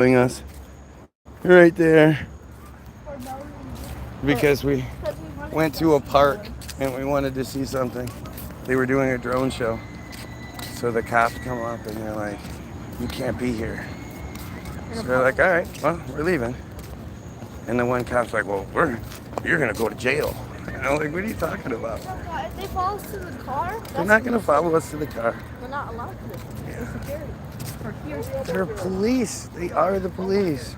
us right there because we went to a park and we wanted to see something. They were doing a drone show. So the cops come up and they're like, you can't be here. So they're like, all right, well, we're leaving. And the one cop's like, well, you're going to go to jail. And I'm like, what are you talking about? If they follow us to the car, they're not going to follow us to the car. We're not allowed to. They're security. They're police. They are the police.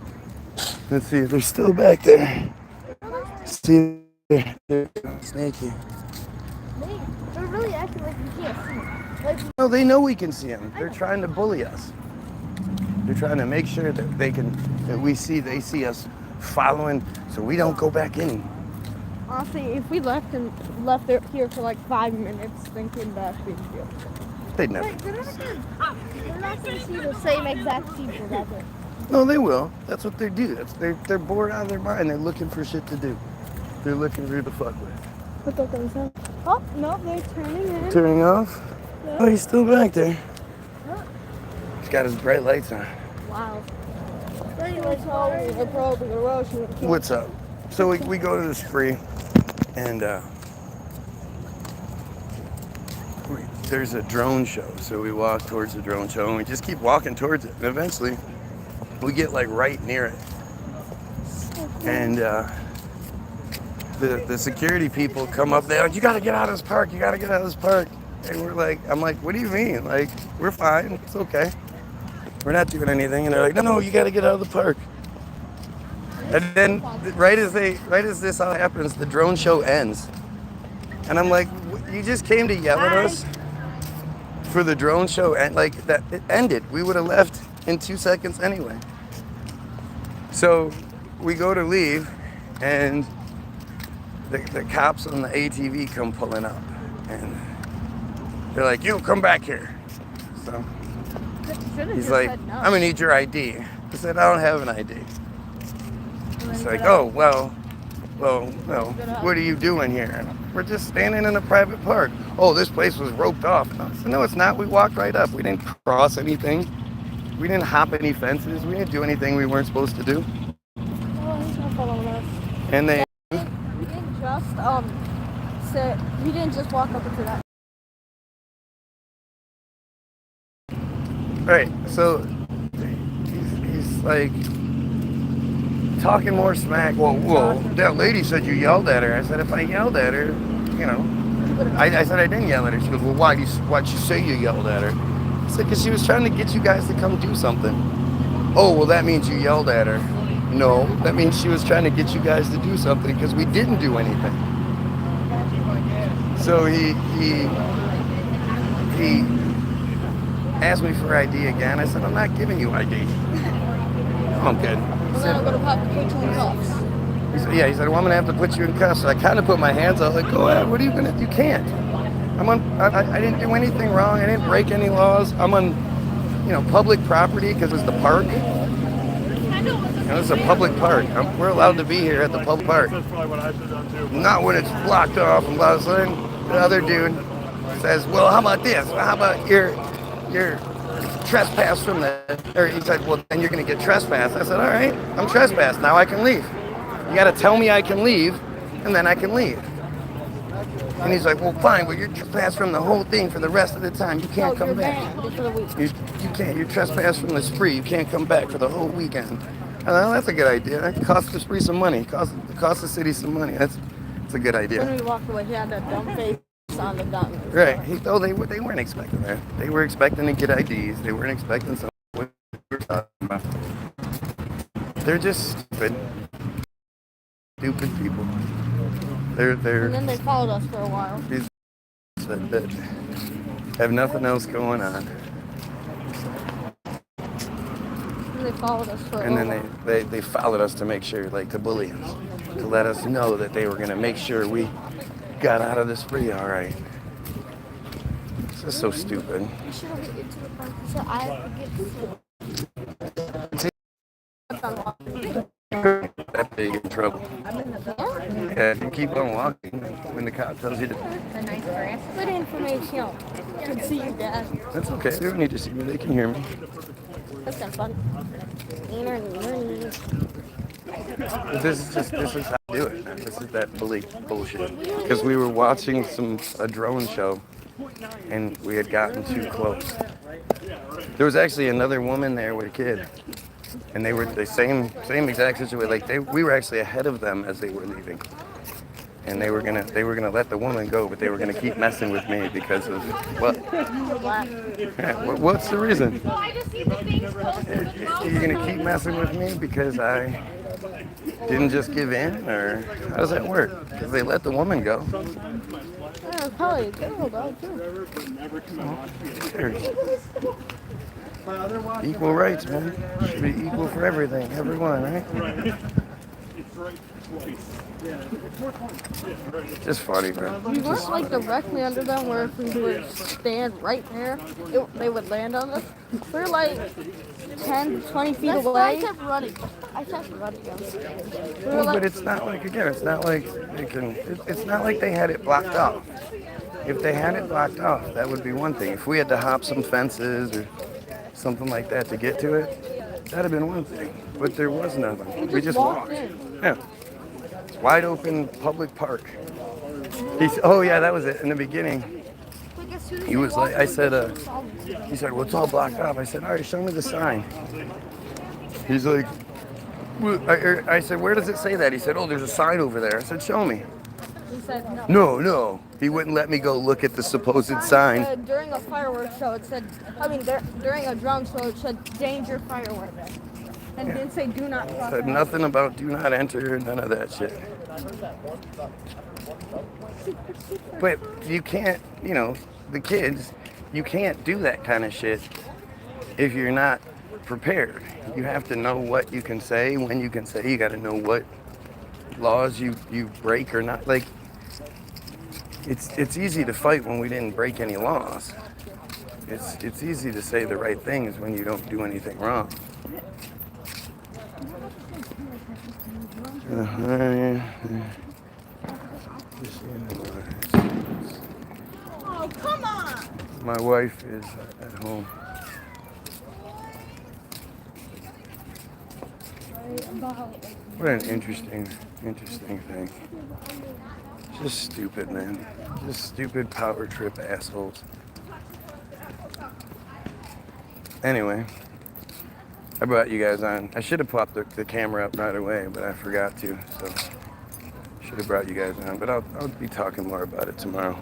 Let's see, they're still back there. See, they're snaky. They're really acting like we can't see them. No, they know we can see them. They're trying to bully us. They're trying to make sure that they see us following, so we don't go back in. Honestly, if we left here for like 5 minutes, then came back, we'd be okay. They'd never. They're not going to see the same exact people that way. No, they will. That's what they do. They're bored out of their mind. They're looking for shit to do. They're looking for who to fuck with. What the things are? Oh, no, they're turning in. Turning off? Yeah. Oh, he's still back there. Yeah. He's got his bright lights on. Wow. What's up? So we go to the spree, and there's a drone show. So we walk towards the drone show, and we just keep walking towards it. And eventually, we get like right near it. And the security people come up there, like, you got to get out of this park. You got to get out of this park. And I'm like, what do you mean? Like, we're fine. It's okay. We're not doing anything. And they're like, no, you got to get out of the park. And then right as this all happens, the drone show ends. And I'm like, you just came to yell at us for the drone show, and like that it ended. We would have left in 2 seconds anyway. So we go to leave, and the cops on the ATV come pulling up, and they're like, you come back here. So he's like, no. I'm gonna need your ID. I said, I don't have an ID. It's like, oh, well, what are you doing here? We're just standing in a private park. Oh, this place was roped off. I said, no, it's not. We walked right up. We didn't cross anything. We didn't hop any fences. We didn't do anything we weren't supposed to do. Oh, he's not following us. And they... We didn't just walk up into that. Right, so he's like talking more smack. Well, that lady said you yelled at her. I said, if I yelled at her, you know, I said I didn't yell at her. She goes, well, why'd you say you yelled at her? I said, because she was trying to get you guys to come do something. Oh, well, that means you yelled at her. No, that means she was trying to get you guys to do something because we didn't do anything. So he asked me for ID again. I said, I'm not giving you ID. I'm good. Then I'm going to have to put you in cuffs. He said, well, I'm going to have to put you in cuffs. So I kind of put my hands out, like, go ahead, what are you going to do? You can't. I didn't do anything wrong. I didn't break any laws. I'm on, public property because it's the park. It's a public park. We're allowed to be here at the public park. That's probably what I should have done too. Not when it's blocked off. And blah, blah, blah. The other dude says, well, how about this? How about your trespass from the... Or he said, well, then you're going to get trespassed. I said, all right, I'm trespassed. Now I can leave. You got to tell me I can leave, and then I can leave. And he's like, well, fine. Well, you're trespassed from the whole thing for the rest of the time. You can't come back. You can't. You're trespassed from the spree. You can't come back for the whole weekend. Well, that's a good idea. That costs the spree some money. It costs the city some money. That's a good idea. When we walked away, he had that dumb face on the gun. Right. They weren't expecting that. They were expecting to get IDs. They weren't expecting something we were talking about. They're just stupid people. They're. And then they followed us for a while. These that have nothing else going on. They followed us for and then they followed us to make sure, like, to bully us, to let us know that they were going to make sure we got out of the spree all right. This is so stupid. You should have get to the park. So I have to get That big in trouble. Yeah, you keep on walking when the cop tells you to. The nice grass. Good information. Can see you, Dad. That's okay. They don't need to see me. They can hear me. That's kind of fun. This is how I do it. This is that bullshit. Because we were watching a drone show, and we had gotten too close. There was actually another woman there with a kid, and they were the same exact situation. Like we were actually ahead of them as they were leaving, and they were gonna let the woman go, but they were gonna keep messing with me because of what? Yeah, what's the reason? You're gonna keep messing with me because I didn't just give in, or how does that work? Because they let the woman go. Yeah, probably a girl though too. Equal rights, man. Should be equal for everything, everyone, right? Just funny, bro. We weren't like directly under them, where if we were to stand right there, they would land on us. We were like 10 to 20 feet away. I kept running. We were But it's not like, again, it's not like they can. It's not like they had it blocked off. If they had it blocked off, that would be one thing. If we had to hop some fences or something like that to get to it, that'd have been one thing. But there was nothing. We just walked. Yeah. Wide open public park. Oh yeah, that was it. In the beginning, he was like, he said, well, it's all blocked off. I said, all right, show me the sign. He's like, I said, where does it say that? He said, oh, there's a sign over there. I said, show me. He said no. No. He wouldn't let me go look at the supposed sign. During a fireworks show, it said, during a drone show, it said danger fireworks. And it didn't say do not cross. Said nothing about do not enter, none of that shit. But you can't, the kids, you can't do that kind of shit if you're not prepared. You have to know what you can say, when you can say. You got to know what laws you break or not. Like, it's easy to fight when we didn't break any laws. It's easy to say the right things when you don't do anything wrong. Oh, come on! My wife is at home. What an interesting thing. Just stupid, man. Just stupid power trip assholes. Anyway, I brought you guys on. I should have popped the camera up right away, but I forgot to, so should have brought you guys on. But I'll be talking more about it tomorrow.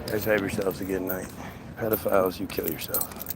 Guys, have yourselves a good night. Pedophiles, you kill yourself.